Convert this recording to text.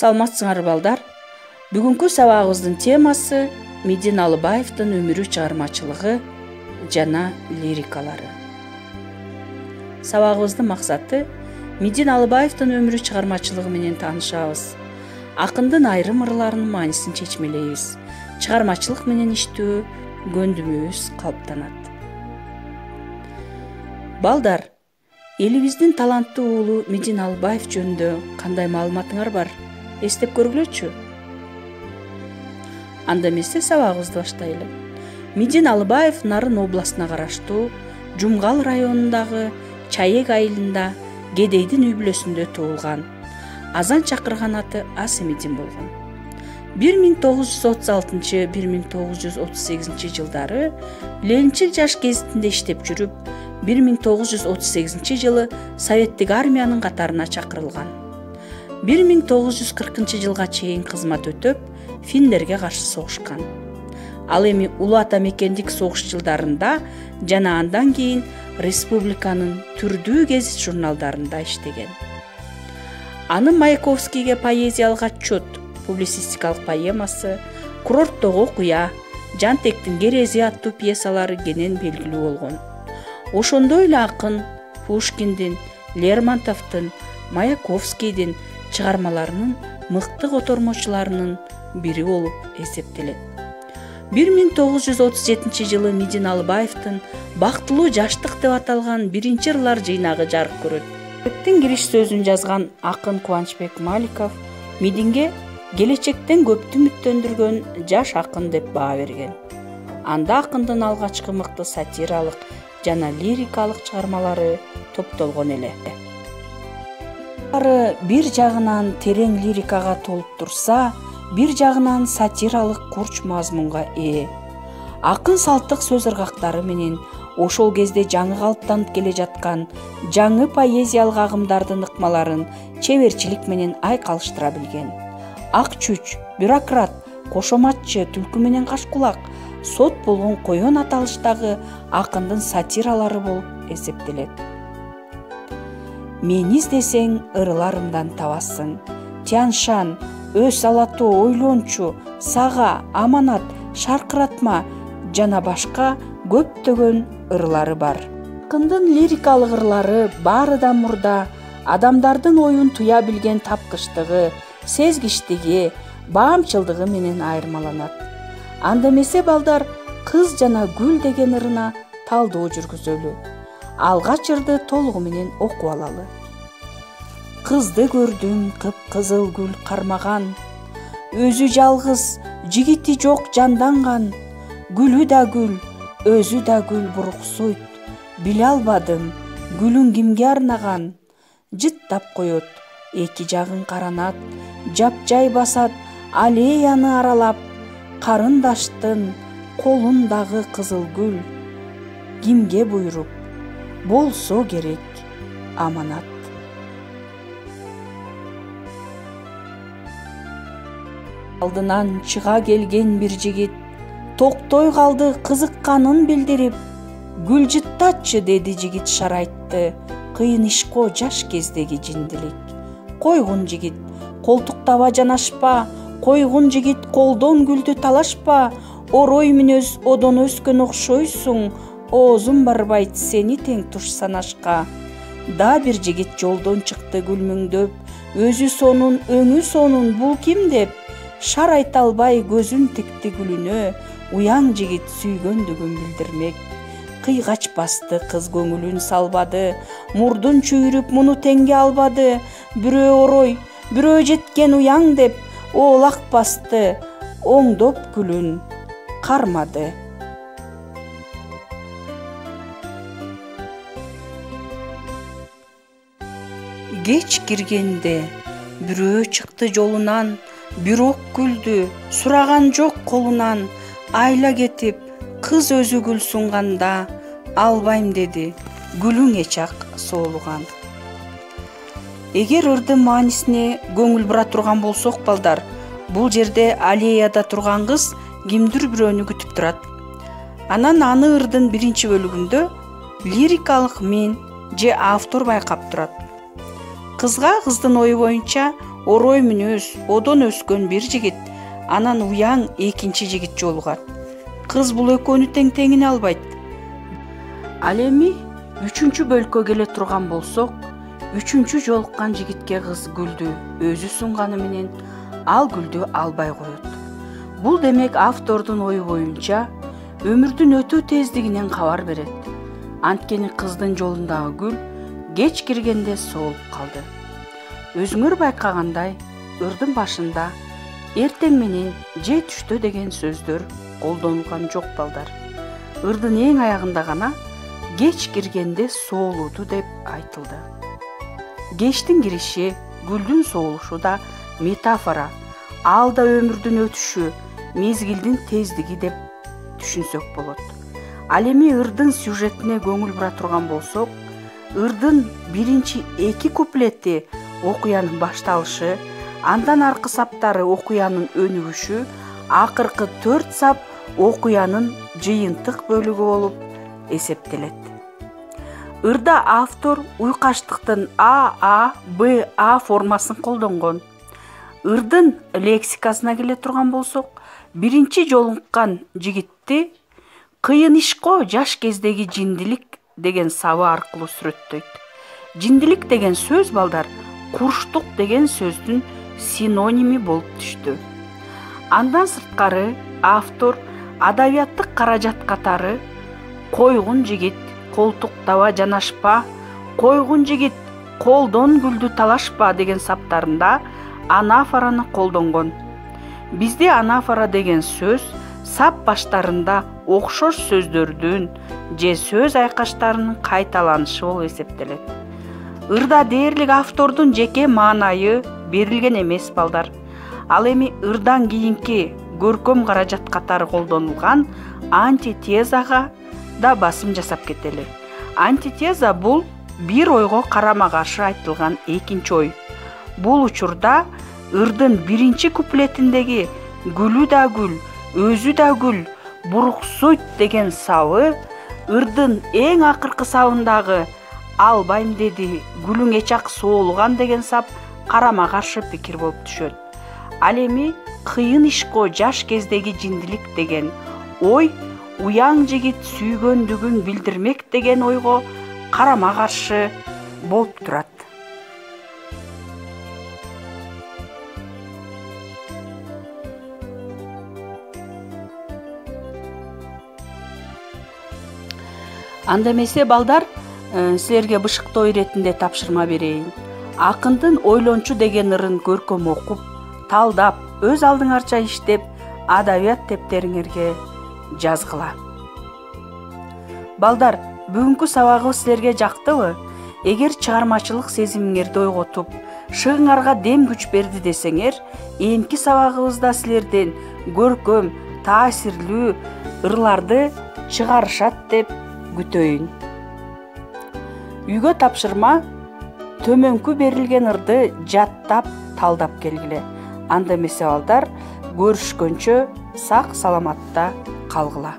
Саламатсыңар балдар. Бүгүнкү сабагыбыздын темасы Медин Алыбаевдин өмүрү, чыгармачылыгы жана лирикалары. Сабагыбыздын максаты Медин Алыбаевдин өмүрү, чыгармачылыгы менен таанышабыз. Акындын айрым ырларынын маанисин чечмелейбиз. Чыгармачылык менен иштөө көндүмүбүз калыптанат. Балдар, элибиздин таланттуу уулу Медин Алыбаев жөнүндө кандай маалыматыңар бар? Эстеп көргүлөчү. Анда эмесе сабагыбызды баштайлы. Медин Алыбаев Нарын областына караштуу Жумгал районундагы Чаек айылында Кедейдин үй бүлөсүндө туулган. Азан чакырган аты Асемидин болгон. 1936-1938 жылдары Ленинчил жаш гезитинде иштеп жүрүп, 1938 жылы Советтик армиянын катарына чакырылган. 1940 жылга чейин кызмат өтөп, финдерге каршы согушкан. Ал эми Улуу Ата Мекендик согуш жылдарында жана андан кийин республиканын түрдүү гезит журналдарында иштеген. Анын Маяковскийге поэзиялык отчет, публицистикалык поэмасы, Курорттогу окуя, Жантектин керези аттуу пьесалары кенен белгилүү болгон. Ошондой эле акын Пушкиндин, Лермонтовдун, Маяковскийдин чыгармаларынын мыкты котормочуларынын бири болуп эсептелет. 1937 жылы Медин Алыбаевдин Бактылуу жаштык деп аталган биринчи ырлар жыйнагы жарык көрөт. Китептин кириш сөзүн жазган акын Кубанычбек Маликов Мединге келечектен көптү үмүттөндүргөн жаш акын деп баа берген. Анда акындын алгачкы мыкты сатиралык жана лирикалык чыгармалары топтолгон эле. Бир жагынан терең лирикага толуп турса, бир жагынан сатиралык курч мазмунга ээ. Акын салттык сөз ыргактары менен ошол кезде жаңы калыптанып келе жаткан жаңы поэзиялык агымдардын ыкмаларын чеберчилик менен айкалыштыра билген. Ак чүч, бюрократ, кошоматчы, түлкү менен кашкулак, сот болгон коен аталыштагы акындын сатиралары болуп эсептелет. Мени издесең ырларымдан табасың. Тяншан, өз алатоо, ойлончу, сага, аманат, шаркыратма жана башка көптөгөн ырлары бар. Акындын лирикалык ырлары баарыдан мурда адамдардын оюн туя билген тапкычтыгы, сезгичтиги, баамчылдыгы менен айырмаланат. Анда эмесе балдар, Кыз жана гүл деген ырына талдоо жүргүзөлү. Алгач ырды толугу менен окуп алалы. Кызды көрдүм, кыпкызыл гүл кармаган, өзү жалгыз, жигити жок жанданган, гүлү да гүл, өзү да гүл буруксуйт, биле албадым, гүлүн кимге арнаган. Жыттап коет, эки жагын каранат, жапжай басат, аллеяны аралап, карындаштын колундагы кызыл гүл, кимге буйруп, болсо керек аманат. Алдынан чыга келген бир жигит, токтой калды кызыкканын билдирип, гүл жыттатчы деди жигит шарайтты, кыйын ишко жаш кездеги жиндилик. Койгун жигит, колтуктаба жанашпа, койгун жигит, колдон гүлдү талашпа, орой мүнөз одон өскөн окшойсуң, оозун барбайт сени тең туш санашка. Да бир жигит жолдон чыкты гүлмүңдөп, өзү сонун, өңү сонун, бул ким деп, шар айта албай көзүн тикти гүлүнө, уяң жигит сүйгөндүгүн билдирмек. Кыйгач басты кыз көңүлүн салбады, мурдун чүйрүп муну теңге албады, бирөө орой, бирөө жеткен уяң деп, оолак басты, оңдоп гүлүн кармады. Кеч киргенде бирөө чыкты жолунан, бирок күлдү, сураган жок колунан, айла кетип, кыз өзү гүл сунганда, албайм деди, гүлүң эчак соолуган. Эгер ырдын маанисине көңүл бура турган болсок балдар, бул жерде аллеяда турган кыз кимдир бирөөнү күтүп турат. Анан аны ырдын биринчи бөлүгүндө лирикалык мен же автор байкап турат. Кызга кыздын ою боюнча орой мүнөз, одон өскөн бир жигит анан уяң экинчи жигит жолугат. Кыз бул экөөнү тең теңине албайт. Ал эми 3-чү бөлкө келе турган болсок, 3-чү жолуккан жигитке кыз гүлдү өзү сунганы менен ал гүлдү албай коет. Бул демек автордун ою боюнча өмүрдүн өтүү тездигинен кабар берет. Анткени кыздын жолундагы гүл кеч киргенде соолуп калды. Өзүңөр байкагандай, ырдын башында эртең менен же түштө деген сөздөр колдонулган жок балдар. Ырдын эң аягында гана кеч киргенде соолуду деп айтылды. Кечтин кириши, гүлдүн соолушу да метафора, ал да өмүрдүн өтүшү, мезгилдин тездиги деп түшүнсөк болот. Ал эми ырдын сюжетине көңүл бура турган болсок, ырдын биринчи 2 куплети окуянын башталышы, андан аркы саптары окуянын өнүгүшү, акыркы 4 сап окуянын жыйынтык бөлүгү болуп эсептелет. Ырда автор уйкаштыктын А, Б, А формасын колдонгон. Ырдын лексикасына келе турган болсок, биринчи жолуккан жигитти кыйын ишко жаш кездеги жиндилик деген сабы аркылуу сүрөттөйт. Жиндилик деген сөз балдар курчтук деген сөздүн синоними болуп түштү. Андан сырткары автор адабияттык каражат катары койгун жигит, колтуктаба жанашпа, койгун жигит, колдон гүлдү талашпа деген саптарында анафораны колдонгон. Бизде анафора деген сөз сап баштарында окшош сөздөрдүн же сөз айкаштарынын кайталанышы болуп эсептелет. Ырда дээрлик автордун жеке маанайы берилген эмес балдар. Ал эми ырдан кийинки көркөм каражат катары колдонулган антитезага да басым жасап кетели. Антитеза бул бир ойго карама каршы айтылган экинчи ой. Бул учурда ырдын биринчи куплетиндеги гүлү да гүл, өзү да гүл, буруксуйт деген сабы ырдын эң акыркы сабындагы албайм деди, гүлүң эчак соолуган деген сап карама каршы пикир болуп түшөт. Ал эми кыйын ишко жаш кездеги жиндилик деген ой уяң жигит сүйгөндүгүн билдирмек деген ойго карама каршы болуп турат. Анда эмесе балдар, силерге бышыктоо иретинде тапшырма берейин. Акындын Ойлончу деген ырын көркөм окуп, талдап, өз алдыңарча иштеп, адабият тептериңерге жазгыла. Балдар, бүгүнкү сабагыбыз силерге жактыбы? Эгер чыгармачылык сезимиңерди ойготуп, шыгыңарга дем күч берди десеңер, эмки сабагыбызда силерден көркөм, таасирлүү ырларды чыгарышат деп күтөйүн. Үйгө тапшырма төмөнкү берилген ырды жаттап, талдап келгиле. Анда эмесе балдар, көрүшкөнчө сак саламатта калгыла.